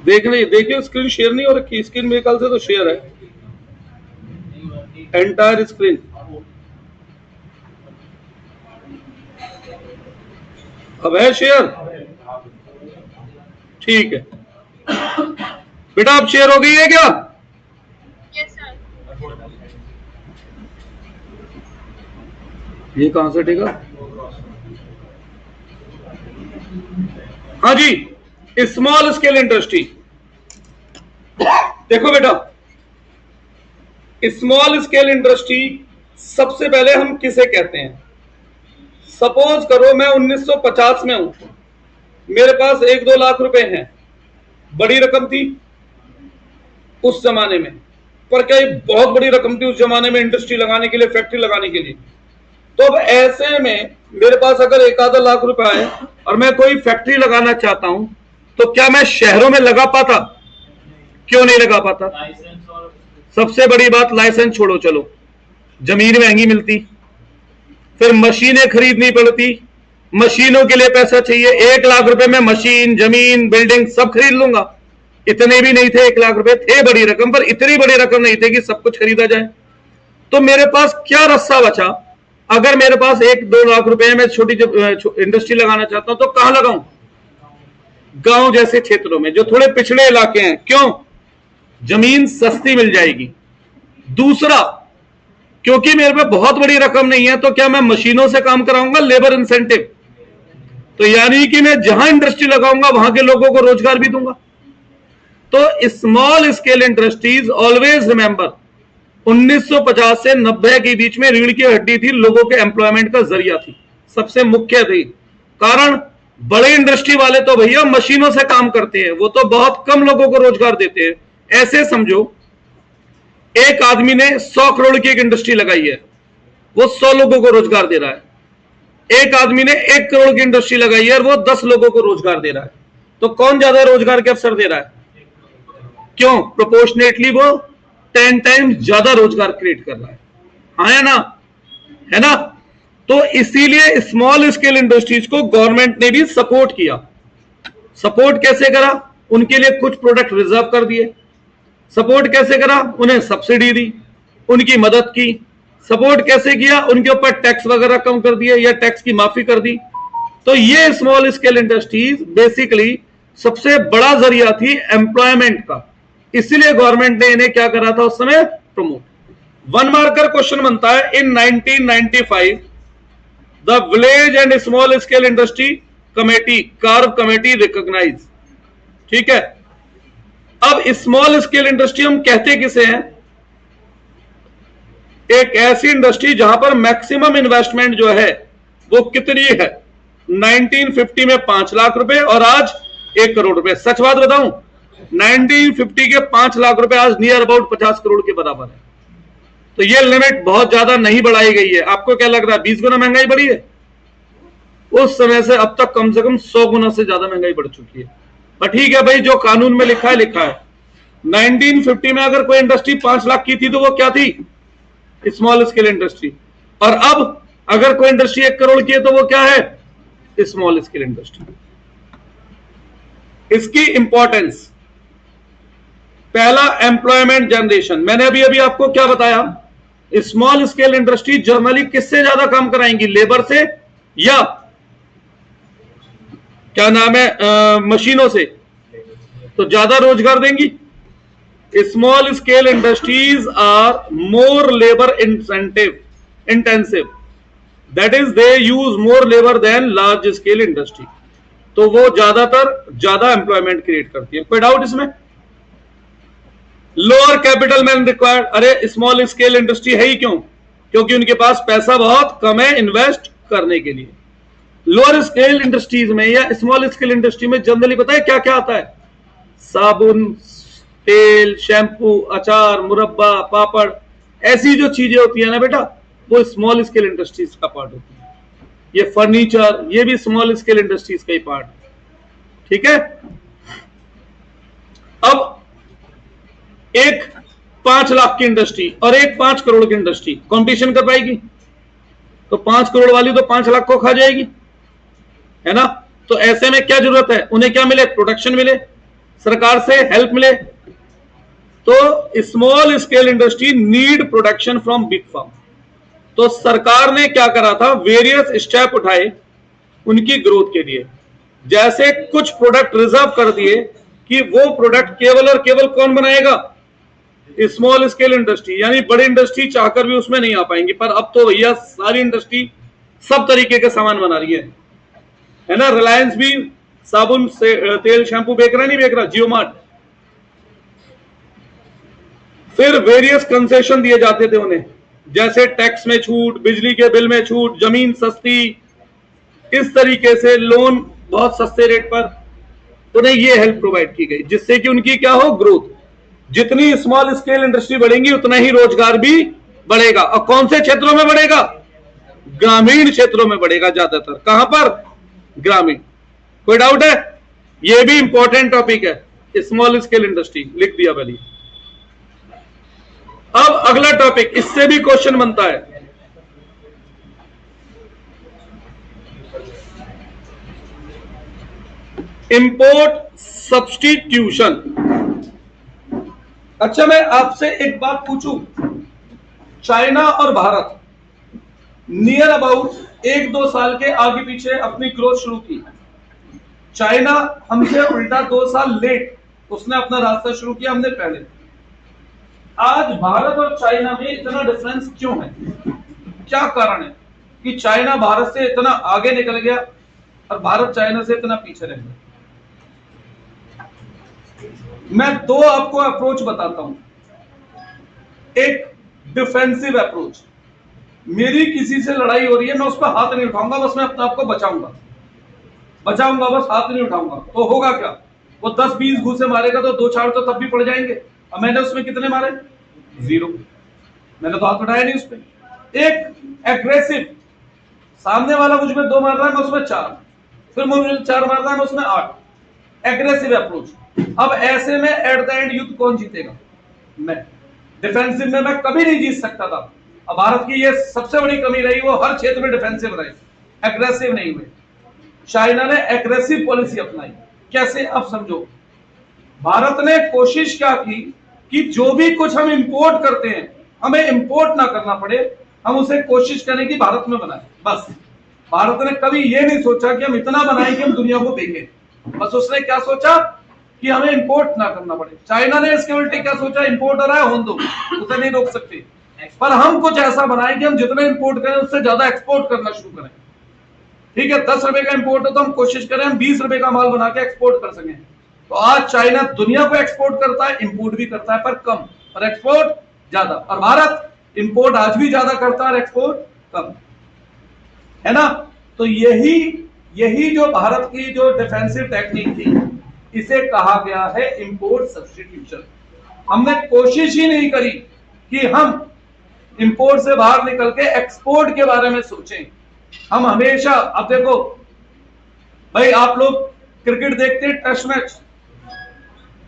देखिए screen share नहीं हो रखी, स्क्रीन मेरे ख्याल से तो शेयर है एंटायर स्क्रीन। अब है शेयर, ठीक है बेटा। अब शेयर हो गई है क्या? ये कहां से टिका? हाँ जी, स्मॉल स्केल इंडस्ट्री। देखो बेटा, स्मॉल स्केल इंडस्ट्री सबसे पहले हम किसे कहते हैं? सपोज करो मैं 1950 में हूं, मेरे पास 1-2 लाख रुपए हैं, बड़ी रकम थी उस जमाने में, पर क्या ये बहुत बड़ी रकम थी उस जमाने में इंडस्ट्री लगाने के लिए, फैक्ट्री लगाने के लिए? तो अब ऐसे में मेरे पास अगर 1-आधा लाख रुपए आए और मैं कोई फैक्ट्री लगाना चाहता हूं, तो क्या मैं शहरों में लगा पाता? क्यों नहीं लगा पाता? सबसे बड़ी बात, लाइसेंस छोड़ो, चलो जमीन महंगी मिलती, फिर मशीनें खरीदनी पड़ती, मशीनों के लिए पैसा चाहिए। 1 लाख रुपए में मशीन, जमीन, बिल्डिंग सब खरीद लूंगा। इतने भी नहीं थे, 1 लाख रुपए थे बड़ी रकम, पर इतनी बड़ी रकम नहीं थी कि सब कुछ खरीदा जाए। तो मेरे पास क्या रस्सा बचा? अगर मेरे पास 1-2 लाख रुपए है, मैं छोटी इंडस्ट्री लगाना चाहता हूं, तो कहां लगाऊं? गांव जैसे क्षेत्रों में, जो थोड़े पिछड़े इलाके हैं। क्यों? जमीन सस्ती मिल जाएगी। दूसरा, क्योंकि मेरे पे बहुत बड़ी रकम नहीं है, तो क्या मैं मशीनों से काम कराऊंगा? Labour incentive. तो यानी कि मैं जहां इंडस्ट्री लगाऊंगा वहां के लोगों को रोजगार भी दूंगा। तो small scale industries, always remember, 1950 से 90 के बीच में रीढ़ की हड्डी थी, लोगों के एम्प्लॉयमेंट का जरिया थी, सबसे मुख्य थी। कारण, बड़े इंडस्ट्री वाले तो भैया मशीनों से काम करते हैं, वो तो बहुत कम लोगों को रोजगार देते हैं। ऐसे समझो, एक आदमी ने 100 करोड़ की एक इंडस्ट्री लगाई है, वो 100 लोगों को रोजगार दे रहा है। एक आदमी ने 1 करोड़ की इंडस्ट्री लगाई है और वो 10 लोगों को रोजगार दे रहा है। तो कौन ज्यादा रोजगार के अवसर दे रहा है? क्यों? प्रोपोर्शनेटली वो 10 टाइम्स ज्यादा रोजगार क्रिएट कर रहा है। हाँ या ना? है ना? तो इसीलिए स्मॉल स्केल इंडस्ट्रीज को गवर्नमेंट ने भी सपोर्ट किया। सपोर्ट कैसे करा? उनके लिए कुछ प्रोडक्ट रिजर्व कर दिए। सपोर्ट कैसे करा? उन्हें सब्सिडी दी, उनकी मदद की। सपोर्ट कैसे किया? उनके ऊपर टैक्स वगैरह कम कर दिए या टैक्स की माफी कर दी। तो ये स्मॉल स्केल इंडस्ट्रीज बेसिकली सबसे बड़ा जरिया थी एम्प्लॉयमेंट का, इसलिए गवर्नमेंट ने इन्हें क्या करा था उस समय? प्रमोट। 1 मार्कर क्वेश्चन बनता है, in 1995 the village and small scale industry committee, Karve committee recognise. ठीक है, अब स्मॉल स्केल इंडस्ट्री हम कहते किसे हैं? एक ऐसी इंडस्ट्री जहां पर मैक्सिमम इन्वेस्टमेंट जो है वो कितनी है? 1950 में 5 लाख रुपए और आज 1 करोड़ रुपए। सच बात बताऊं, 1950 के 5 लाख रुपए आज नियर अबाउट 50 करोड़ के बराबर है। तो ये लिमिट बहुत ज्यादा नहीं बढ़ाई गई है। आपको क्या लग रहा है 20 गुना महंगाई बढ़ी है? उस समय से अब तक कम से कम 100 गुना से ज्यादा महंगाई बढ़ चुकी है। पर ठीक है भाई, जो कानून में लिखा है लिखा है। 1950 में अगर कोई इंडस्ट्री 5 लाख की थी तो वो क्या थी? Small scale industry. और अब अगर कोई इंडस्ट्री 1 करोड़ की है तो वो क्या है? Small scale industry. इसकी इंपॉर्टेंस, पहला एम्प्लॉयमेंट जनरेशन। मैंने अभी अभी आपको क्या बताया? स्मॉल स्केल इंडस्ट्री जनरली किससे ज्यादा काम कराएंगी? लेबर से या क्या नाम है मशीनों से? तो ज्यादा रोजगार देंगी। Small scale industries are more labour intensive, that is they use more labour than large scale industry. तो वो ज्यादा एम्प्लॉयमेंट क्रिएट करती है। कोई डाउट इसमें? Lower capital man required. अरे स्मॉल स्केल इंडस्ट्री है ही क्यों? क्योंकि उनके पास पैसा बहुत कम है इन्वेस्ट करने के लिए। लोअर स्केल इंडस्ट्रीज में या स्मॉल स्केल इंडस्ट्री में जनरली पता है क्या क्या आता है? साबुन, तेल, शैम्पू, अचार, मुरब्बा, पापड़, ऐसी जो चीजें होती है ना बेटा, वो स्मॉल स्केल इंडस्ट्रीज का पार्ट होती है। ये फर्नीचर, ये भी स्मॉल स्केल इंडस्ट्रीज का ही पार्ट है। ठीक है, अब एक 5 लाख की इंडस्ट्री और एक 5 करोड़ की इंडस्ट्री कंपटीशन कर पाएगी? तो 5 करोड़ वाली तो 5 लाख को खा जाएगी, है ना? तो ऐसे में क्या जरूरत है? उन्हें क्या मिले? प्रोडक्शन मिले। सरकार से हेल्प मिले। तो small scale industry need production from big farm. तो सरकार ने क्या करा था, वेरियस स्टेप उठाए उनकी ग्रोथ के लिए। जैसे कुछ प्रोडक्ट रिजर्व कर दिए कि वो प्रोडक्ट केवल और केवल कौन बनाएगा, स्मॉल स्केल इंडस्ट्री, यानी बड़ी इंडस्ट्री चाहकर भी उसमें नहीं आ पाएंगी। पर अब तो भैया सारी इंडस्ट्री सब तरीके के सामान बना रही है ना। रिलायंस भी साबुन से तेल शैंपू बेच रहा, नहीं बेच रहा, जियो मार्ट। फिर वेरियस कंसेशन दिए जाते थे उन्हें, जैसे टैक्स में छूट, बिजली के बिल में छूट, जमीन सस्ती, इस तरीके से लोन बहुत सस्ते रेट पर उन्हें ये हेल्प प्रोवाइड की गई, जिससे कि उनकी क्या हो, ग्रोथ। जितनी स्मॉल स्केल इंडस्ट्री बढ़ेंगी उतना ही रोजगार भी बढ़ेगा। और कौन से क्षेत्रों में बढ़ेगा, ग्रामीण क्षेत्रों में बढ़ेगा ज्यादातर। कहां पर, ग्रामीण। कोई डाउट है, ये भी इंपॉर्टेंट टॉपिक है, स्मॉल स्केल इंडस्ट्री, लिख दिया पहले। अब अगला टॉपिक, इससे भी क्वेश्चन बनता है, इंपोर्ट सब्स्टिट्यूशन। अच्छा, मैं आपसे एक बात पूछूं, चाइना और भारत नियर अबाउट 1-2 साल के आगे पीछे अपनी ग्रोथ शुरू की। चाइना हमसे उल्टा 2 साल लेट उसने अपना रास्ता शुरू किया, हमने पहले। आज भारत और चाइना में इतना डिफरेंस क्यों है, क्या कारण है कि चाइना भारत से इतना आगे निकल गया और भारत चाइना से इतना पीछे रह गया? मैं 2 आपको अप्रोच बताता हूं। एक डिफेंसिव अप्रोच, मेरी किसी से लड़ाई हो रही है, मैं उस पर हाथ नहीं उठाऊंगा, बस मैं अपने आप को बचाऊंगा, बस हाथ नहीं उठाऊंगा। तो होगा क्या, वो 10-20 घूसे मारेगा तो 2-4 तो तब भी पड़ जाएंगे। अब मैंने उसमें कितने मारे, 0, मैंने तो हाथ उठाया नहीं उस पर। एक एग्रेसिव, सामने वाला मुझ में 2 मार रहा है, मैं उसमें 4, फिर मुझे 4 मार रहा है, मैं उसमें 8। Aggressive approach. अब ऐसे में एट द एंड युद्ध कौन जीतेगा, मैं। डिफेंसिव में मैं कभी नहीं जीत सकता था। अब भारत की ये सबसे बड़ी कमी रही, वो हर क्षेत्र में डिफेंसिव रहे, एग्रेसिव नहीं हुए। चाइना ने एग्रेसिव पॉलिसी अपनाई। कैसे, अब समझो। भारत ने कोशिश क्या की कि जो भी कुछ हम इंपोर्ट करते हैं, हमें इंपोर्ट ना करना पड़े, हम उसे कोशिश करें कि भारत में बनाए। बस भारत ने कभी ये नहीं सोचा कि हम इतना बनाएं कि हम दुनिया को देंगे। बस उसने क्या सोचा कि हमें इंपोर्ट ना करना पड़े। चाइना ने इसके उल्टे क्या सोचा, इंपोर्ट हो रहा है, होने दो, उसे नहीं रोक सकते, पर हम कुछ ऐसा बनाएं कि हम जितना इंपोर्ट करें उससे ज्यादा एक्सपोर्ट करना शुरू करें। ठीक है, 10 रुपए का इंपोर्ट हो तो हम कोशिश करें हम 20 रुपए का माल बना के एक्सपोर्ट कर सकें। तो आज चाइना दुनिया को एक्सपोर्ट करता है, इंपोर्ट भी करता है, पर कम, और एक्सपोर्ट ज्यादा। और भारत इंपोर्ट आज भी ज्यादा करता है और एक्सपोर्ट कम, है ना। तो यही जो भारत की जो डिफेंसिव टेक्निक थी, इसे कहा गया है इंपोर्ट सब्स्टिट्यूशन। हमने कोशिश ही नहीं करी कि हम इंपोर्ट से बाहर निकल के एक्सपोर्ट के बारे में सोचें। हम हमेशा, अब देखो भाई, आप लोग क्रिकेट देखते हैं, टेस्ट मैच,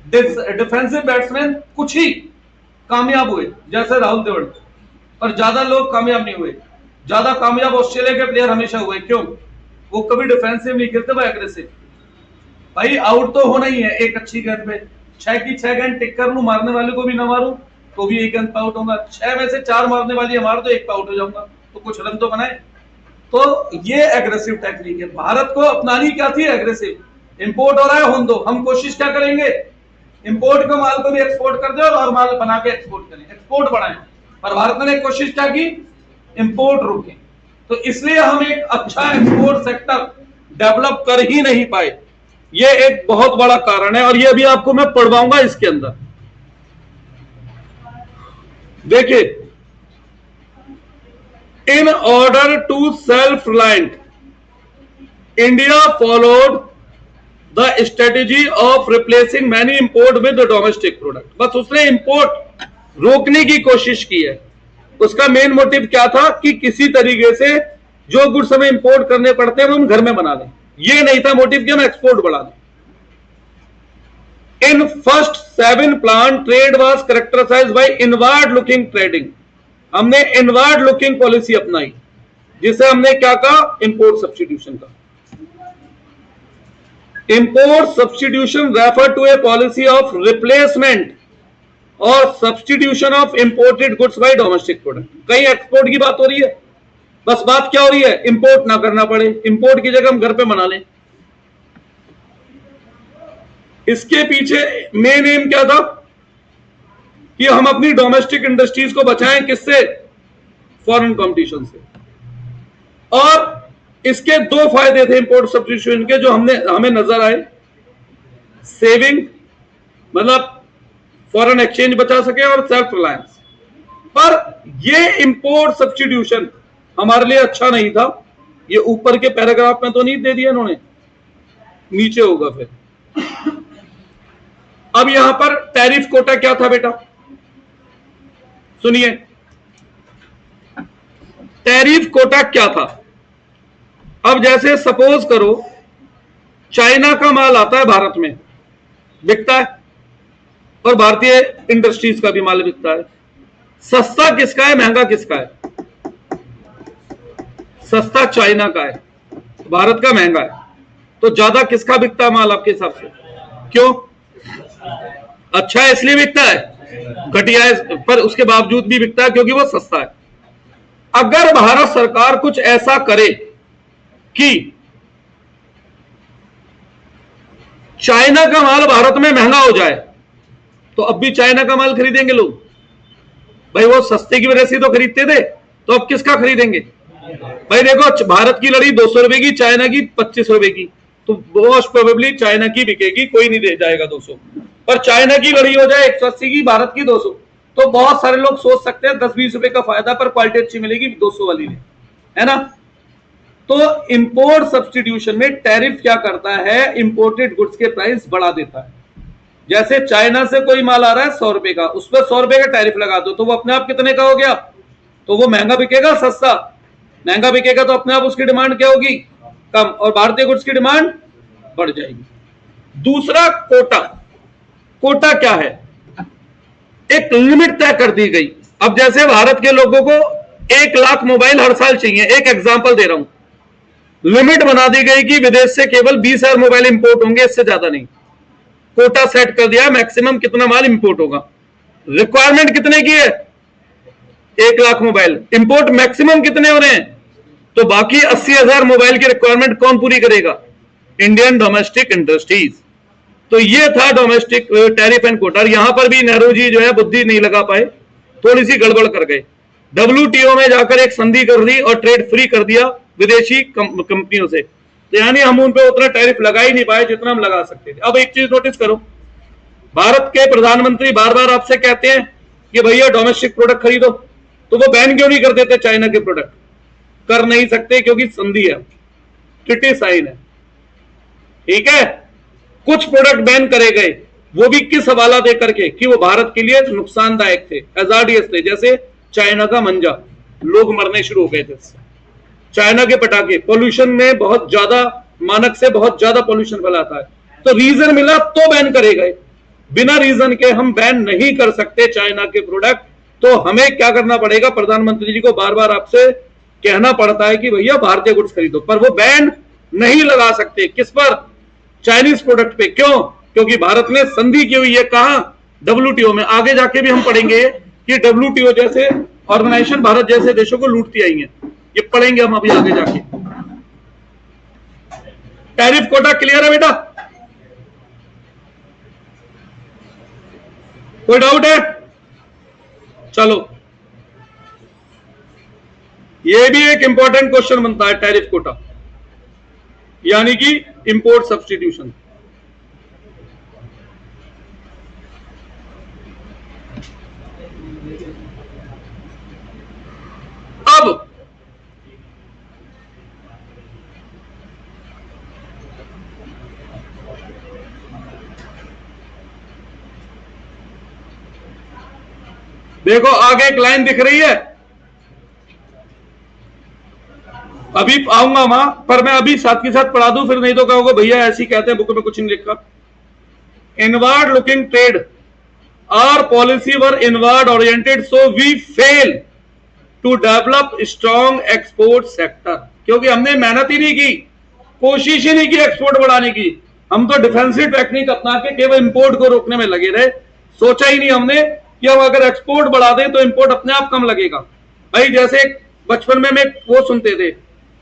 डिफेंसिव बैट्समैन कुछ ही कामयाब हुए, जैसे राहुल द्रविड़, और ज्यादा लोग कामयाब नहीं हुए। ज्यादा कामयाब ऑस्ट्रेलिया के प्लेयर हमेशा हुए, क्यों, वो कभी डिफेंसिव नहीं खेलते, वो एग्रेसिव। भाई आउट तो होना ही है एक अच्छी गेंद पे, 6 की 6 गेंद टिक कर लूं, मारने वाले को भी ना मारूं तो भी 1 गेंद पे आउट होगा, 6 में से 4 मारने वाली मार तो 1 पे आउट हो जाऊंगा, तो कुछ रन तो बनाए। तो ये एग्रेसिव टेक्निक है। भारत को अपनानी क्या थी, एग्रेसिव। इंपोर्ट हो रहा है, होने दो, हम कोशिश क्या करेंगे, इंपोर्ट के माल को भी एक्सपोर्ट कर दे और माल बना के एक्सपोर्ट करें, एक्सपोर्ट बढ़ाएं। पर भारत ने कोशिश क्या की, इंपोर्ट रोके। तो इसलिए हम एक अच्छा एक्सपोर्ट सेक्टर डेवलप कर ही नहीं पाए, ये एक बहुत बड़ा कारण है। और ये भी आपको मैं पढ़वाऊंगा इसके अंदर। देखिए, in order to self reliant, India followed the strategy of replacing many import with domestic product. बस उसने इंपोर्ट रोकने की कोशिश की है। उसका मेन मोटिव क्या था कि किसी तरीके से जो गुड्स हमें इंपोर्ट करने पड़ते हैं वो हम घर में बना लें। ये नहीं था मोटिव कि हम एक्सपोर्ट बढ़ा दें। In first 7 plan trade was characterised bye inward looking trading. हमने इनवर्ड लुकिंग पॉलिसी अपनाई, जिसे हमने क्या कहा, इंपोर्ट सब्स्टिट्यूशन का। Import substitution refer to A policy of replacement और substitution of imported goods by domestic product. कहीं एक्सपोर्ट की बात हो रही है, बस बात क्या हो रही है, इंपोर्ट ना करना पड़े, इंपोर्ट की जगह हम घर पे बना लें। इसके पीछे मेन एम क्या था कि हम अपनी डोमेस्टिक इंडस्ट्रीज को बचाएं, किससे, फॉरेन कंपटीशन से। और इसके दो फायदे थे इंपोर्ट सब्स्टिट्यूशन के जो हमें नजर आए। सेविंग, मतलब फॉरेन एक्सचेंज बचा सके, और सेल्फ रिलायंस। पर ये इंपोर्ट सब्स्टिट्यूशन हमारे लिए अच्छा नहीं था। ये ऊपर के पैराग्राफ में तो नहीं दे दिया इन्होंने, नीचे होगा फिर। अब यहां पर टैरिफ कोटा क्या था बेटा, सुनिए। टैरिफ कोटा क्या था? अब जैसे सपोज करो चाइना का माल आता है भारत में, बिकता है, और भारतीय इंडस्ट्रीज का भी माल बिकता है। सस्ता किसका है, महंगा किसका है? सस्ता चाइना का है, भारत का महंगा है। तो ज्यादा किसका बिकता है माल आपके हिसाब से? क्यों? अच्छा है इसलिए बिकता है, घटिया है पर उसके बावजूद भी बिकता है क्योंकि वो सस्ता है। अगर भारत सरकार कुछ ऐसा करे कि चाइना का माल भारत में महंगा हो जाए, तो अब भी चाइना का माल खरीदेंगे लोग। भाई वो सस्ते की वजह से तो खरीदते थे, तो अब किसका खरीदेंगे? भाई देखो, भारत की लड़ी 200 रुपए की, चाइना की 25 रुपए की, तो मोस्ट प्रोबेबली चाइना की बिकेगी, कोई नहीं दे जाएगा 200। पर चाइना की लड़ी हो जाए 180 की, भारत की 200, तो बहुत सारे लोग सोच सकते हैं 10-20 रुपए का फायदा, पर क्वालिटी अच्छी मिलेगी 200 वाली में, है ना। तो इंपोर्ट सब्स्टिट्यूशन में टैरिफ क्या करता है, इंपोर्टेड गुड्स के प्राइस बढ़ा देता है। जैसे चाइना से कोई माल आ रहा है 100 रुपए का, उस पर 100 रुपए का टैरिफ लगा दो, तो वो अपने आप कितने का हो गया? तो वो महंगा बिकेगा, सस्ता? महंगा बिकेगा तो अपने आप उसकी डिमांड क्या होगी? कम, और भारतीय गुड्स की डिमांड बढ़ जाएगी। दूसरा कोटा। कोटा क्या है? एक लिमिट तय कर दी गई। अब जैसे भारत के लोगों को 1 लाख मोबाइल हर साल चाहिए, एक एग्जांपल दे रहा हूं, लिमिट बना दी गई कि विदेश से केवल 20,000 मोबाइल इंपोर्ट होंगे, इससे ज्यादा नहीं। कोटा सेट कर दिया, मैक्सिमम कितना माल इंपोर्ट होगा। रिक्वायरमेंट कितने की है? 1 लाख मोबाइल। इंपोर्ट मैक्सिमम कितने हो रहे हैं? तो बाकी 80,000 मोबाइल की रिक्वायरमेंट कौन पूरी करेगा? Indian domestic industries. तो ये था डोमेस्टिक टैरिफ एंड कोटा। यहां पर भी नेहरू जी जो है बुद्धि नहीं लगा पाए, थोड़ी सी गड़बड़ कर गए। WTO में जाकर एक संधि कर दी और ट्रेड फ्री कर दिया विदेशी कंपनियों से, तो यानी हम उन पे उतना टैरिफ लगा ही नहीं पाए जितना हम लगा सकते थे। अब एक चीज नोटिस करो, भारत के प्रधानमंत्री बार बार आपसे कहते हैं कि भैया डोमेस्टिक प्रोडक्ट खरीदो, तो वो बैन क्यों नहीं कर देते चाइना के प्रोडक्ट? कर नहीं सकते क्योंकि संधि है, ट्रीटी साइन है, ठीक है। कुछ प्रोडक्ट बैन करे गए, वो भी किस हवाला दे करके कि वो भारत के लिए नुकसानदायक थे, हैजार्डियस थे। जैसे चाइना का मंजा, लोग मरने शुरू हो गए थे। चाइना के पटाखे पोल्यूशन में बहुत ज्यादा, मानक से बहुत ज्यादा पोल्यूशन फैलाता है, तो रीजन मिला तो बैन करे गए। बिना रीजन के हम बैन नहीं कर सकते चाइना के प्रोडक्ट। तो हमें क्या करना पड़ेगा? प्रधानमंत्री जी को बार बार आपसे कहना पड़ता है कि भैया भारतीय गुड्स खरीदो, पर वो बैन नहीं लगा सकते। किस पर? चाइनीज प्रोडक्ट पे। क्यों? क्योंकि भारत ने संधि की हुई है। कहां? WTO में। आगे जाके भी हम पढ़ेंगे कि WTO जैसे ऑर्गेनाइजेशन भारत जैसे देशों को लूटती आई है, ये पढ़ेंगे हम अभी आगे जाके। टैरिफ कोटा क्लियर है बेटा? कोई डाउट है? चलो, ये भी एक इंपॉर्टेंट क्वेश्चन बनता है, टैरिफ कोटा यानी कि इंपोर्ट सब्स्टिट्यूशन। अब देखो, आगे एक लाइन दिख रही है, अभी आऊंगा वहां, पर मैं अभी साथ के साथ पढ़ा दूं, फिर नहीं तो कहोगे भैया ऐसे ही कहते हैं, बुक में कुछ नहीं लिखा। Inward looking trade, our policy were inward oriented, so we fail to develop strong export sector. क्योंकि हमने मेहनत ही नहीं की, कोशिश ही नहीं की एक्सपोर्ट बढ़ाने की, हम तो डिफेंसिव टेक्निक अपना के केवल इंपोर्ट को रोकने में लगे रहे। सोचा ही नहीं हमने कि हम अगर एक्सपोर्ट बढ़ा दें तो इंपोर्ट अपने आप कम लगेगा। भाई जैसे बचपन में वो सुनते थे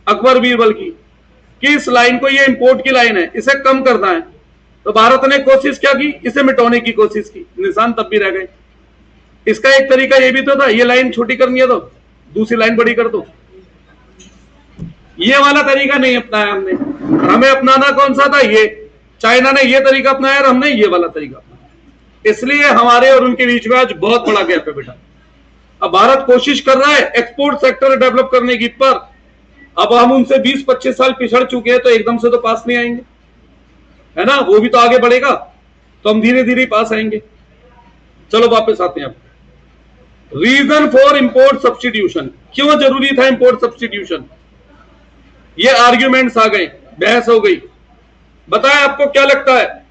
अकबर बीरबल की कि इस लाइन को, ये इंपोर्ट की लाइन है, इसे कम करना है, तो भारत ने कोशिश क्या की, इसे मिटाने की कोशिश की, निशान तब भी रह गए। इसका एक तरीका ये भी तो था, ये लाइन छोटी करनी है तो दूसरी लाइन बड़ी कर दो। ये वाला तरीका नहीं अपनाया हमने। हमें अपनाना कौन सा था, ये चाइना ने ये तरीका अपनाया और हमने ये वाला तरीका अपनाया। इसलिए हमारे और उनके बीच में आज बहुत बड़ा गैप है बेटा। अब भारत कोशिश कर रहा है एक्सपोर्ट सेक्टर डेवलप करने की, पर अब हम उनसे 20-25 साल पिछड़ चुके हैं, तो एकदम से तो पास नहीं आएंगे, है ना। वो भी तो आगे बढ़ेगा, तो हम धीरे धीरे पास आएंगे। चलो वापस आते हैं। अब रीजन फॉर इंपोर्ट सब्स्टिट्यूशन, क्यों जरूरी था इंपोर्ट सब्स्टिट्यूशन, ये आर्ग्यूमेंट्स आ गए, बहस हो गई। बताएं आपको क्या लगता है?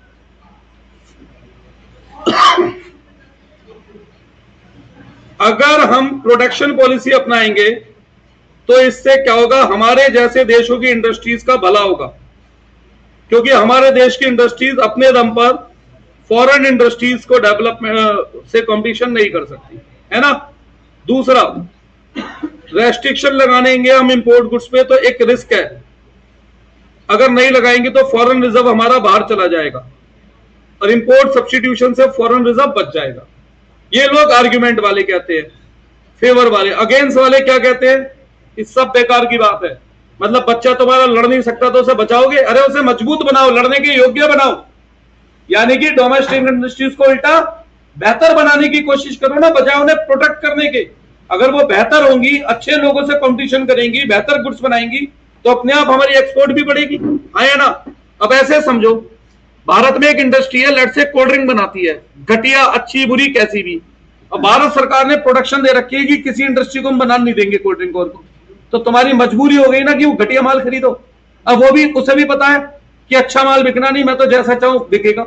अगर हम प्रोडक्शन पॉलिसी अपनाएंगे तो इससे क्या होगा, हमारे जैसे देशों की इंडस्ट्रीज का भला होगा, क्योंकि हमारे देश की इंडस्ट्रीज अपने दम पर फॉरेन इंडस्ट्रीज को डेवलपमेंट से कंपटीशन नहीं कर सकती, है ना। दूसरा, रेस्ट्रिक्शन लगाएंगे हम इंपोर्ट गुड्स पे तो एक रिस्क है, अगर नहीं लगाएंगे तो फॉरेन रिजर्व हमारा बाहर चला जाएगा और इंपोर्ट सब्स्टिट्यूशन से फॉरेन रिजर्व बच जाएगा। ये लोग आर्ग्यूमेंट वाले कहते हैं, फेवर वाले। अगेंस्ट वाले क्या कहते हैं, इस सब बेकार की बात है। मतलब बच्चा तुम्हारा लड़ नहीं सकता तो उसे बचाओगे, अरे उसे मजबूत बनाओ, लड़ने के योग्य बनाओ। यानी कि डोमेस्टिक इंडस्ट्रीज को उल्टा बेहतर बनाने की कोशिश करो ना, बजाय उन्हें प्रोटेक्ट करने के। अगर वो बेहतर होंगी, अच्छे लोगों से कंपटीशन करेंगी, बेहतर गुड्स बनाएंगी, तो अपने आप हमारी एक्सपोर्ट भी बढ़ेगी, है ना। अब ऐसे समझो, भारत में एक इंडस्ट्री है, लेट से कोल्ड ड्रिंक बनाती है, घटिया अच्छी बुरी कैसी भी। अब भारत सरकार ने प्रोडक्शन दे रखी है कि किसी इंडस्ट्री को हम बनाने नहीं देंगे कोल्ड ड्रिंक और को, तो तुम्हारी मजबूरी हो गई ना कि वो घटिया माल खरीदो। अब वो भी, उसे भी पता है कि अच्छा माल बिकना नहीं, मैं तो जैसा चाहूं बिकेगा।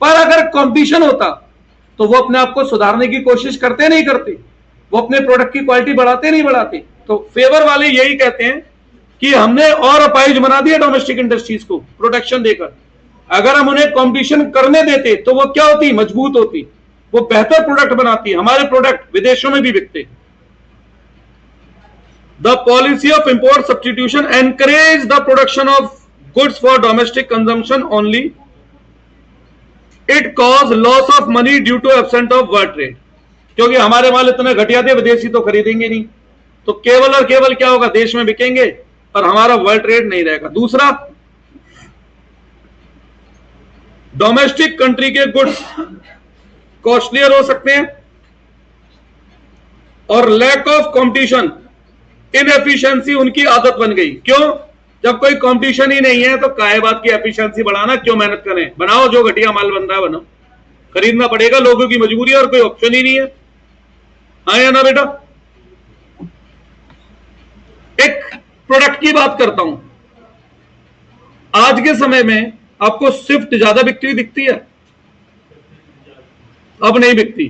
पर अगर कंपटीशन होता तो वो अपने आप को सुधारने की कोशिश करते नहीं करते, वो अपने प्रोडक्ट की क्वालिटी बढ़ाते नहीं बढ़ाते। तो फेवर वाले यही कहते हैं कि हमने और अपाइज बना दिया डोमेस्टिक इंडस्ट्रीज को प्रोटेक्शन देकर। अगर हम उन्हें कंपटीशन करने देते तो वो क्या होती, मजबूत होती, वो बेहतर प्रोडक्ट बनाती, हमारे प्रोडक्ट विदेशों में भी बिकते। The policy of import substitution encourage the production of goods for domestic consumption only, it cause loss of money due to absent of world trade. क्योंकि हमारे माल इतने घटिया थे, विदेशी तो खरीदेंगे नहीं, तो केवल और केवल क्या होगा, देश में बिकेंगे और हमारा वर्ल्ड ट्रेड नहीं रहेगा। दूसरा, डोमेस्टिक कंट्री के गुड्स कॉस्टलियर हो सकते हैं और लैक ऑफ कंपटीशन, इनएफिशिएंसी उनकी आदत बन गई। क्यों, जब कोई कंपटीशन ही नहीं है तो काहे बात की एफिशिएंसी बढ़ाना, क्यों मेहनत करें, बनाओ जो घटिया माल बन रहा है बनाओ, खरीदना पड़ेगा, लोगों की मजबूरी है और कोई ऑप्शन ही नहीं है, हाँ या ना बेटा। एक प्रोडक्ट की बात करता हूं, आज के समय में आपको स्विफ्ट ज्यादा बिकती दिखती है, अब नहीं बिकती।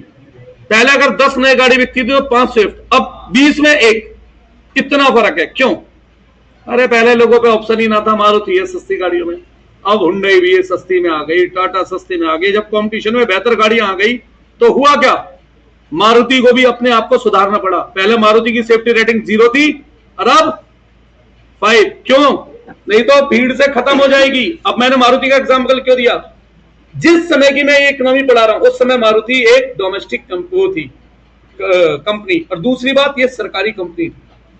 पहले अगर 10 नई गाड़ी बिकती थी तो 5 स्विफ्ट, अब 20 में 1, इतना फर्क है। क्यों, अरे पहले लोगों पे ऑप्शन ही ना था, मारुति है सस्ती गाड़ियों में, अब हुंडई भी है सस्ती में आ गई, टाटा सस्ती में आ गई। जब कंपटीशन में बेहतर गाड़ियां आ गई तो हुआ क्या, मारुति को भी अपने आप को सुधारना पड़ा। पहले मारुति की सेफ्टी रेटिंग 0 थी और अब 5। क्यों, नहीं तो भीड़ से खत्म हो जाएगी। अब मैंने मारुति का एग्जाम्पल क्यों दिया, जिस समय की मैं ये इकोनॉमी पढ़ा रहा हूं उस समय मारुति एक डोमेस्टिक कंपनी, और दूसरी बात ये सरकारी कंपनी,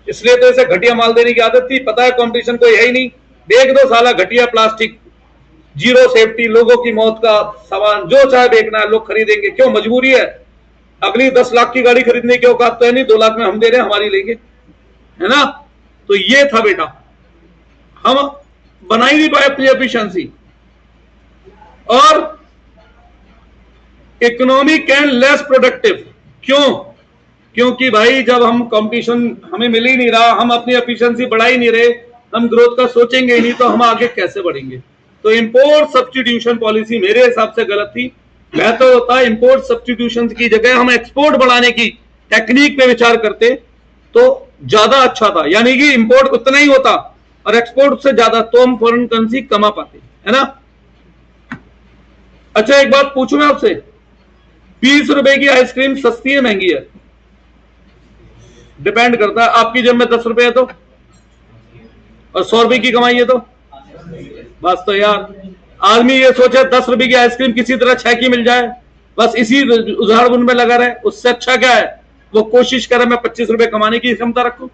इसलिए तो इसे घटिया माल देने की आदत थी। पता है कंपटीशन कोई है ही नहीं, बेच दो साला घटिया प्लास्टिक, जीरो सेफ्टी, लोगों की मौत का सामान, जो चाहे बेचना है, लोग खरीदेंगे। क्यों, मजबूरी है, अगली 10 लाख की गाड़ी खरीदने की औकात तो है नहीं, 2 लाख में हम दे रहे हैं, हमारी लेंगे, है ना। तो ये था बेटा, हम बना ही नहीं पाए अपनी एफिशिएंसी, और इकोनॉमी कैन लेस प्रोडक्टिव। क्यों, क्योंकि भाई जब हम कंपटीशन हमें मिल ही नहीं रहा, हम अपनी एफिशिएंसी बढ़ा ही नहीं रहे, हम ग्रोथ का सोचेंगे ही नहीं, तो हम आगे कैसे बढ़ेंगे। तो इंपोर्ट सब्स्टिट्यूशन पॉलिसी मेरे हिसाब से गलत थी। बेहतर होता है इंपोर्ट सब्स्टिट्यूशन की जगह हम एक्सपोर्ट बढ़ाने की टेक्निक पे विचार करते तो ज्यादा अच्छा था। यानी कि इंपोर्ट उतना ही होता और एक्सपोर्ट से ज्यादा, तो हम फॉरेन करेंसी कमा पाते, है ना। अच्छा एक बात पूछूं मैं आपसे, 20 रुपए की आइसक्रीम सस्ती है महंगी है? डिपेंड करता है। आपकी जेब में 10 रुपए है तो, और 100 रुपए की कमाई है तो, बस तो यार आदमी ये सोचे 10 रुपए की आइसक्रीम किसी तरह 6 की मिल जाए, बस इसी उदाहरण में लगा रहे, उससे अच्छा क्या है वो कोशिश करे मैं 25 रुपए कमाने की क्षमता रखूं,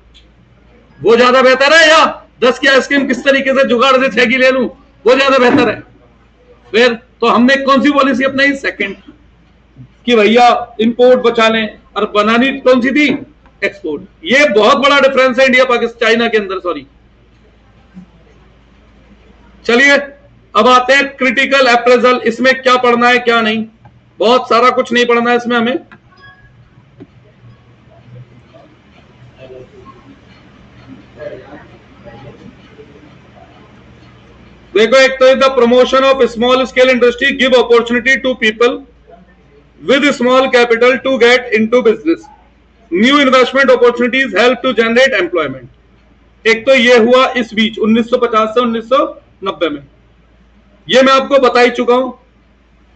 वो ज्यादा बेहतर है, या 10 की आइसक्रीम किस तरीके से जुगाड़ से 6 की ले लूं, वो ज्यादा बेहतर है। फिर तो हमने कौन सी पॉलिसी अपनाई? सेकंड, कि भैया इंपोर्ट बचा लें, और बनानी कौन सी थी? एक्सपोर्ट। ये बहुत बड़ा डिफरेंस है इंडिया पाकिस्तान चाइना के अंदर, सॉरी। चलिए अब आते हैं क्रिटिकल अप्रेजल। इसमें क्या पढ़ना है क्या नहीं, बहुत सारा कुछ नहीं पढ़ना है इसमें हमें। देखो, एक तो the promotion of small scale industry give opportunity to people with small capital to get into business, new investment opportunities help to generate employment. एक तो ये हुआ इस बीच 1950 से 1990 में, ये मैं आपको बता ही चुका हूं।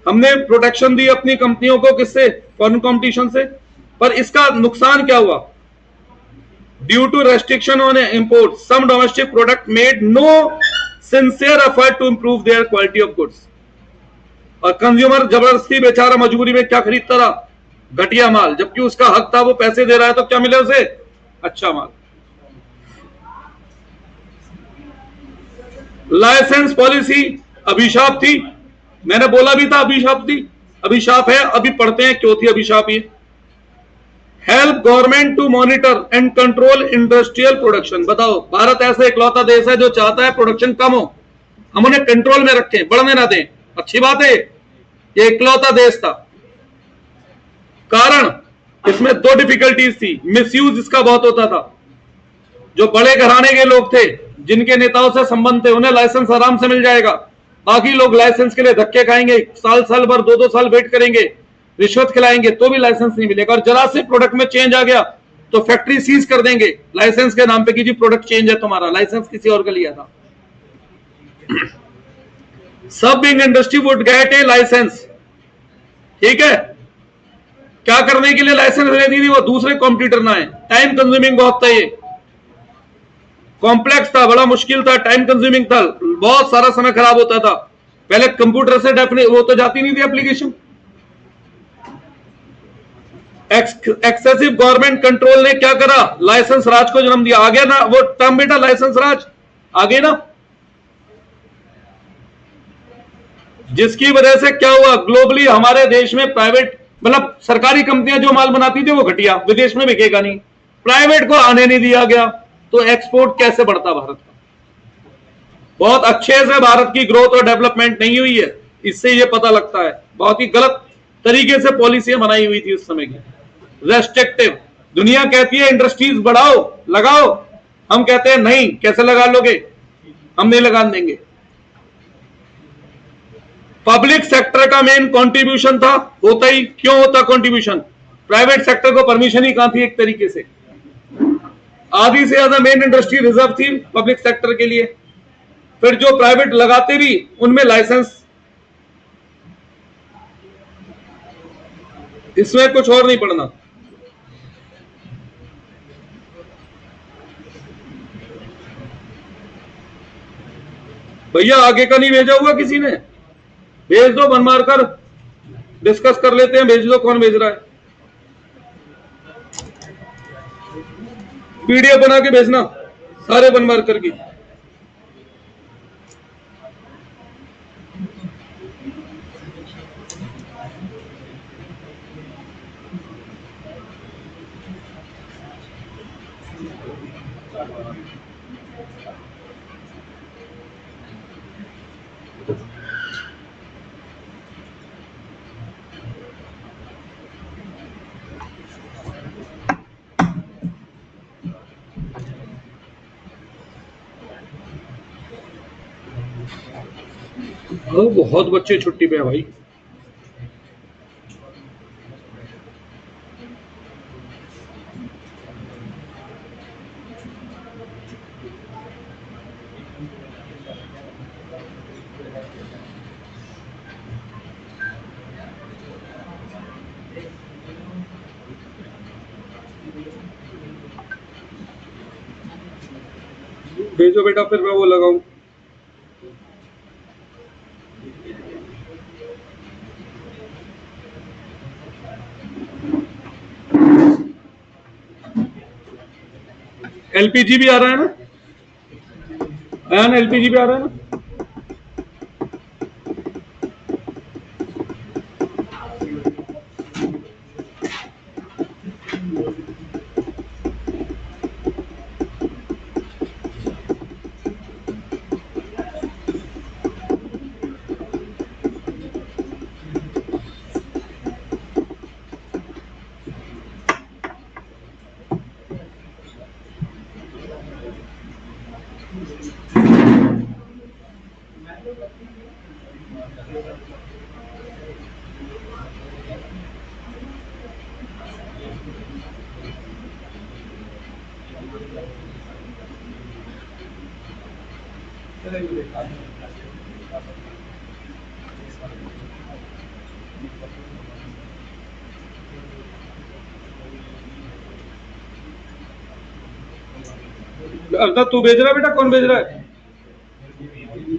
हमने प्रोटेक्शन दी अपनी कंपनियों को, किससे? फॉरेन कंपटीशन से। पर इसका नुकसान क्या हुआ? Due to restriction on import some domestic product made no sincere effort to improve their quality of goods, और कंज्यूमर जबरदस्ती बेचारा मजबूरी में क्या खरीदता रहा? घटिया माल, जबकि उसका हक था, वो पैसे दे रहा है तो क्या मिले उसे? अच्छा माल। लाइसेंस पॉलिसी अभिशाप थी, मैंने बोला भी था अभिशाप थी, अभिशाप है। अभी पढ़ते हैं क्यों थी अभिशाप ये। Help government to monitor and control industrial production. बताओ, भारत ऐसा इकलौता देश है जो चाहता है प्रोडक्शन कम हो, हम उन्हें कंट्रोल में रखें, बढ़ने ना दें। अच्छी बात है, ये इकलौता देश था। कारण, इसमें दो डिफिकल्टीज थी। मिसयूज इसका बहुत होता था। जो बड़े घराने के लोग थे, जिनके नेताओं से संबंध थे, उन्हें लाइसेंस आराम से मिल जाएगा। बाकी लोग लाइसेंस के लिए धक्के खाएंगे, साल साल भर 2-2 साल वेट करेंगे, रिश्वत खिलाएंगे तो भी लाइसेंस नहीं मिलेगा। और जरा से प्रोडक्ट में चेंज आ गया तो फैक्ट्री सीज कर देंगे लाइसेंस के नाम पे कि जी प्रोडक्ट चेंज है तुम्हारा, लाइसेंस किसी और का लिया था। सब big industry would get a licence, ठीक है। क्या करने के लिए लाइसेंस लेनी थी? वो दूसरे कॉम्पिटिटर ना है। टाइम कंज्यूमिंग बहुत था, ये कॉम्प्लेक्स था, बड़ा मुश्किल था, टाइम कंज्यूमिंग था, बहुत सारा समय खराब होता था। पहले कंप्यूटर से डेफिनेट वो तो जाती नहीं थी एप्लीकेशन। एक्सेसिव गवर्नमेंट कंट्रोल ने क्या करा? लाइसेंस राज को जन्म दिया। आ गया ना वो टर्म बेटा, लाइसेंस राज, आ गए ना। जिसकी वजह से क्या हुआ, ग्लोबली हमारे देश में प्राइवेट, मतलब सरकारी कंपनियां जो माल बनाती थी वो घटिया, विदेश में बिकेगा नहीं, प्राइवेट को आने नहीं दिया गया, तो एक्सपोर्ट कैसे बढ़ता भारत का? बहुत अच्छे से भारत की ग्रोथ और डेवलपमेंट नहीं हुई है, इससे ये पता लगता है। बहुत ही गलत तरीके से पॉलिसियां बनाई हुई थी उस समय की, रेस्ट्रिक्टिव। दुनिया कहती है इंडस्ट्रीज बढ़ाओ, लगाओ, हम कहते हैं नहीं, कैसे लगा लोगे, हम नहीं लगा देंगे। पब्लिक सेक्टर का मेन कंट्रीब्यूशन था, होता ही क्यों होता कंट्रीब्यूशन? प्राइवेट सेक्टर को परमिशन ही कहां थी एक तरीके से। आधी से ज्यादा मेन इंडस्ट्री रिजर्व थी पब्लिक सेक्टर के लिए। फिर जो प्राइवेट लगाते भी, उनमें लाइसेंस, इसमें कुछ और नहीं पढ़ना। भैया आगे का नहीं भेजा हुआ किसी ने? भेज दो, बन मार कर डिस्कस कर लेते हैं। भेज दो, कौन भेज रहा है? पीडीएफ बना के भेजना सारे बन मार कर की। बहुत बच्चे छुट्टी पे है भाई। भेजो बेटा, फिर मैं वो लगाऊं। एलपीजी भी आ रहा है ना? एलपीजी भी आ रहा है ना? अर्धा तू भेज रहा है बेटा? कौन भेज रहा है?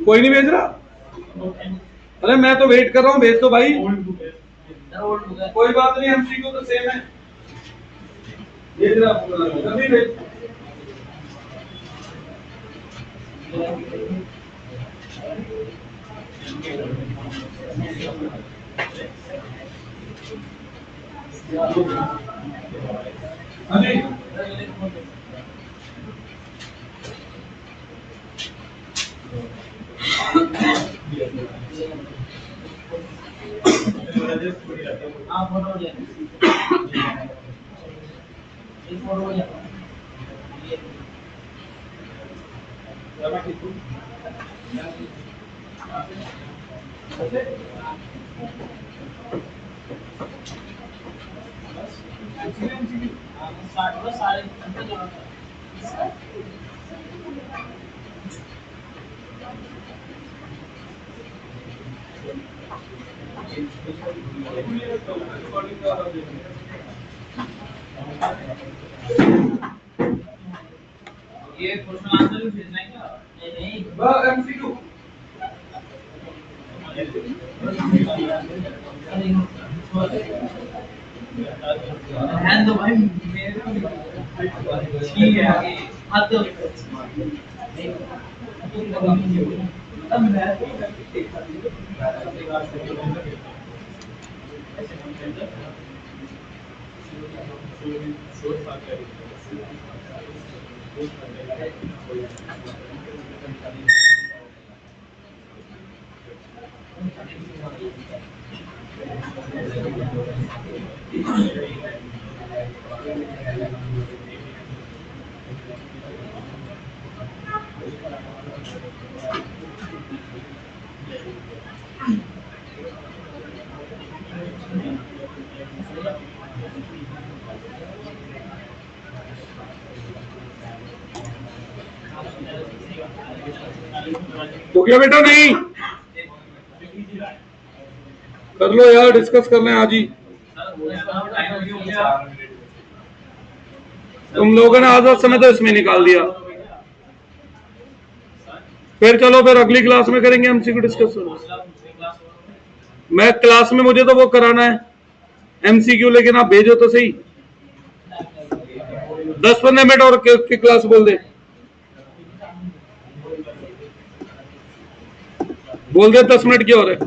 कोई नहीं भेज रहा? अरे मैं तो वेट कर रहा हूँ, भेज दो भाई। कोई बात नहीं, एमसीक्यू तो सेम है। भेज रहा जल्दी भेज। अरे ये क्वेश्चन आंसर भी भेजना है क्या? नहीं, बस एमसीक्यू। रहने दो भाई, ठीक है आगे हाथ दो। अब मैं हो गया बेटा? नहीं कर लो यार, डिस्कस कर लें आज ही। तुम लोगों ने आधा समय तो इसमें निकाल दिया। फिर चलो, फिर अगली क्लास में करेंगे एमसीक्यू डिस्कस। मैं क्लास में, मुझे तो वो कराना है एमसीक्यू, लेकिन आप भेजो तो सही। 10-15 मिनट और की क्लास बोल दे। बोल दे 10 मिनट की और है।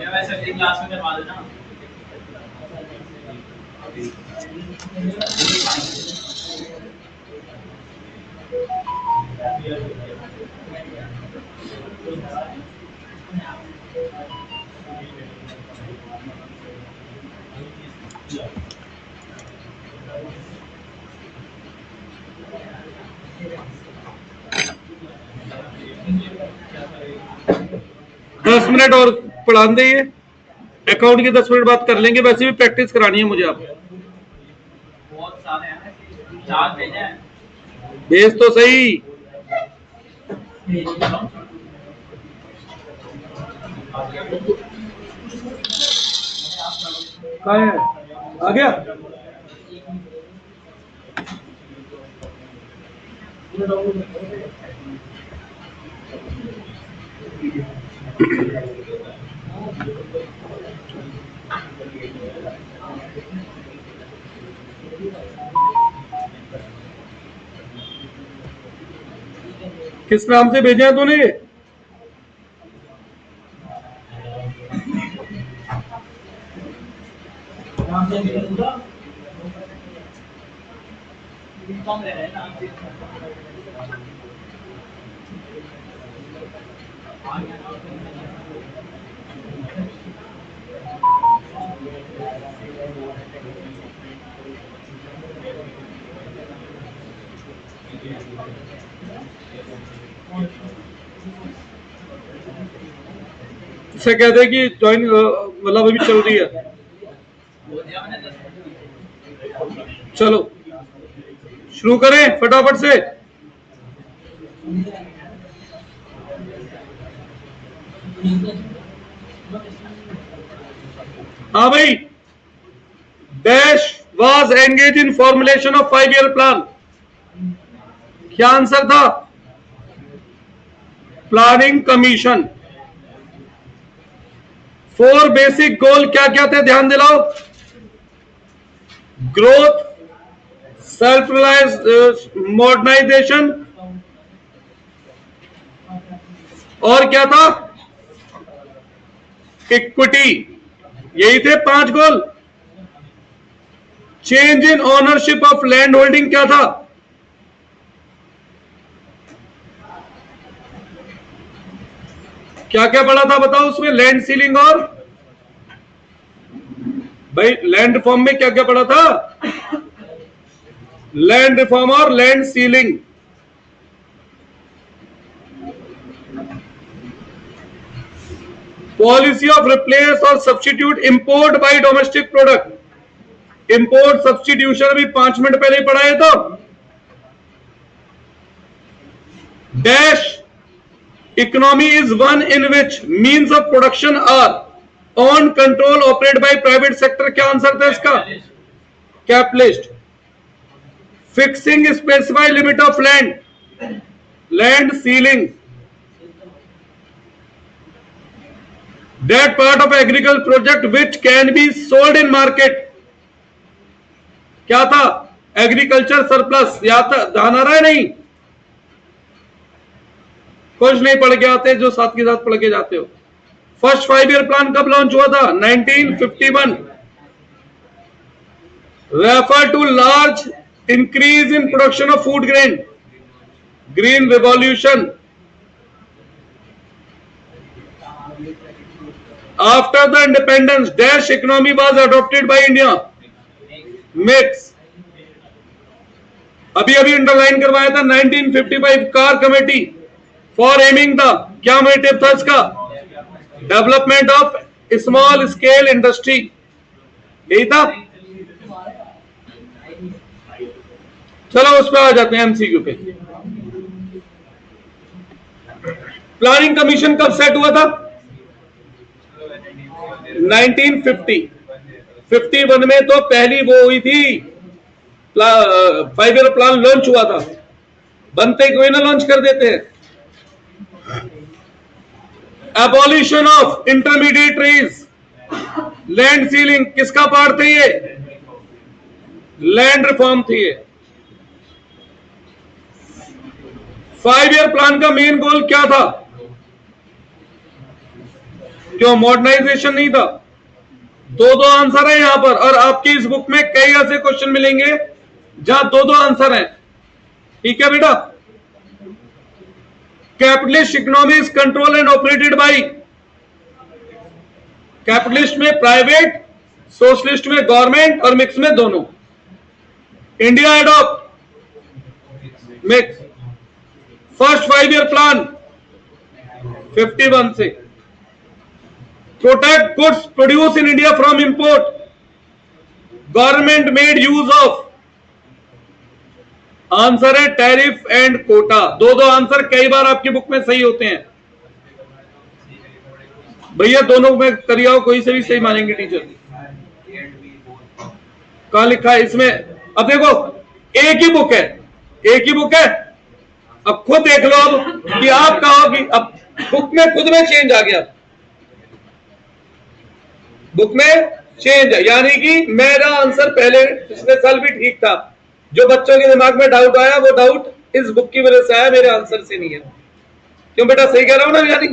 वैसे अगली क्लास में करवा देना। 10 मिनट और पढ़ा देंगे, अकाउंट की 10 मिनट बात कर लेंगे। वैसे भी प्रैक्टिस करानी है मुझे। आप बहुत सारे हैं, 4 भेजे हैं। भेज तो सही। कहाँ है? आ गया? किस नाम से भेजा है तूने ये? इसे कहते हैं कि ज्वाइन मतलब अभी चल रही है। चलो शुरू करें फटाफट से। हाँ भाई, dash was engage in formulation of 5 year plan. क्या आंसर था? Planning commission. 4 बेसिक गोल क्या क्या थे, ध्यान दिलाओ? ग्रोथ, सेल्फ रिलायंस, मॉडर्नाइजेशन, और क्या था? इक्विटी। यही थे 5 गोल। Change in ownership of land holding क्या था? क्या क्या पढ़ा था बताओ उसमें? लैंड सीलिंग और भाई लैंड रिफॉर्म में क्या क्या पढ़ा था? लैंड रिफॉर्म और land ceiling. Policy off replace और substitute import bye domestic product. Import substitution अभी 5 मिनट पहले ही पढ़ाए तो। Dash economy is one in which means of production are on control operate by private sector. क्या answer था इसका? Capitalist. Fixing specified limit of land, land ceiling. That part of agriculture project which can be sold in market. क्या था? Agriculture surplus. या था? ध्यान आ रहा है? नहीं कुछ नहीं पढ़ के आते जो साथ के साथ पढ़ के जाते हो। फर्स्ट 5 ईयर प्लान कब लॉन्च हुआ था? 1951। Refer to large increase in production of food grain, green revolution. After the independence dash economy was adopted by India. Mix. अभी अभी अंडरलाइन करवाया था 1955 Karve committee for aiming the, क्या मोटिव था इसका? Development of small scale industry. यही था। चलो उस पर आ जाते हैं, एमसीक्यू पे। प्लानिंग कमीशन कब सेट हुआ था? 1950। 51 में तो पहली वो हुई थी, 5 ईयर प्लान लॉन्च हुआ था। बनते कोई ना लॉन्च कर देते हैं। Abolition of intermediaries, land ceiling किसका पार्ट थे ये? लैंड रिफॉर्म थी ये। 5 ईयर प्लान का मेन गोल क्या था? क्यों मॉडर्नाइजेशन नहीं था? दो आंसर है यहां पर, और आपकी इस बुक में कई ऐसे क्वेश्चन मिलेंगे जहां दो आंसर हैं। ठीक है बेटा? Capitalist economy is control and operated by, capitalist में प्राइवेट, सोशलिस्ट में गवर्नमेंट, और मिक्स में दोनों। India adopt mix. First 5 year plan 51 से। Protect goods produce in India from import, government made use of answer है टैरिफ एंड कोटा। दो दो answer कई बार आपकी बुक में सही होते हैं भैया, दोनों में करिए, कोई से भी सही मानेंगे टीचर। कहां लिखा है इसमें? अब देखो, एक ही बुक है, एक ही बुक है। अब खुद देख लो अब कि आप कहो कि अब बुक में खुद में चेंज आ गया, बुक में चेंज है, यानी कि मेरा आंसर पहले पिछले साल भी ठीक था। जो बच्चों के दिमाग में डाउट आया वो डाउट इस बुक की वजह से आया, मेरे आंसर से नहीं है। क्यों बेटा, सही कह रहा हूं ना? यानी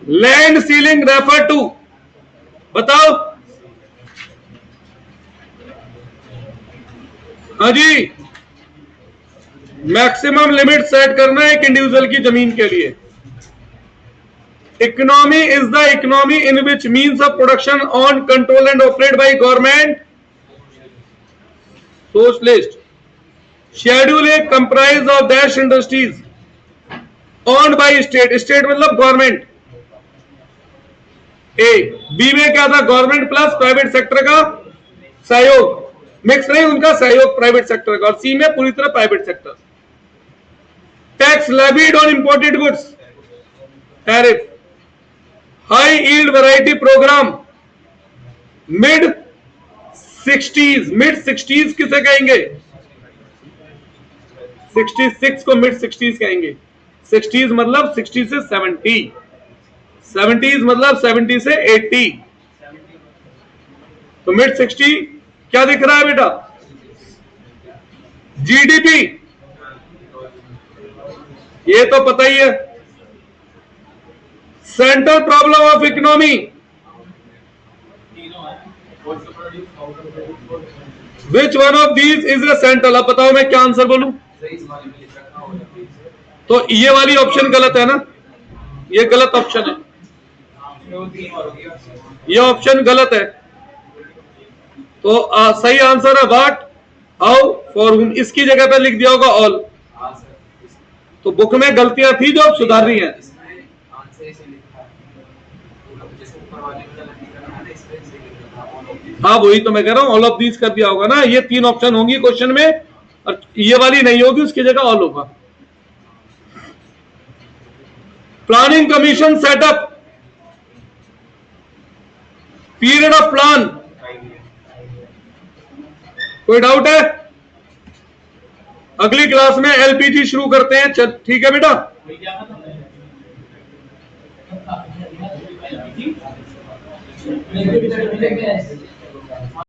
लैंड सीलिंग रेफर टू, बताओ। हाँ जी, मैक्सिमम लिमिट सेट करना है एक इंडिविजुअल की जमीन के लिए। Economy is the economy in which means of production on control and operate by government socialist. Schedule A comprise of dash industries owned by state, state मतलब गवर्नमेंट। ए बी में क्या था? गवर्नमेंट प्लस प्राइवेट सेक्टर का सहयोग, mix नहीं, उनका सहयोग private sector का। और सी में पूरी तरह private sector. Tax levied on imported goods, tariff. High yield variety programme, mid 60s, mid 60s किसे कहेंगे? 66 को मिड 60s कहेंगे। 60s मतलब 60 से 70, 70s मतलब 70 से 80, तो मिड 60 क्या दिख रहा है बेटा? जीडीपी, ये तो पता ही है। Central problem of economy, which one of these is a central. अब बताओ मैं क्या आंसर बोलूं? तो ये वाली ऑप्शन गलत है ना, ये गलत ऑप्शन है, ये ऑप्शन गलत है। तो सही आंसर है व्हाट, हाउ, फॉर हुम। इसकी जगह पे लिख दिया होगा ऑल। तो बुक में गलतियां थी जो अब सुधार रही हैं। हाँ वही तो मैं कह रहा हूं, ऑल ऑफ दीज कर दिया होगा ना। ये तीन ऑप्शन होंगी क्वेश्चन में और ये वाली नहीं होगी, उसकी जगह ऑल होगा। Planning commission setup, period of plan, कोई डाउट है? अगली क्लास में एलपीजी शुरू करते हैं, ठीक है बेटा?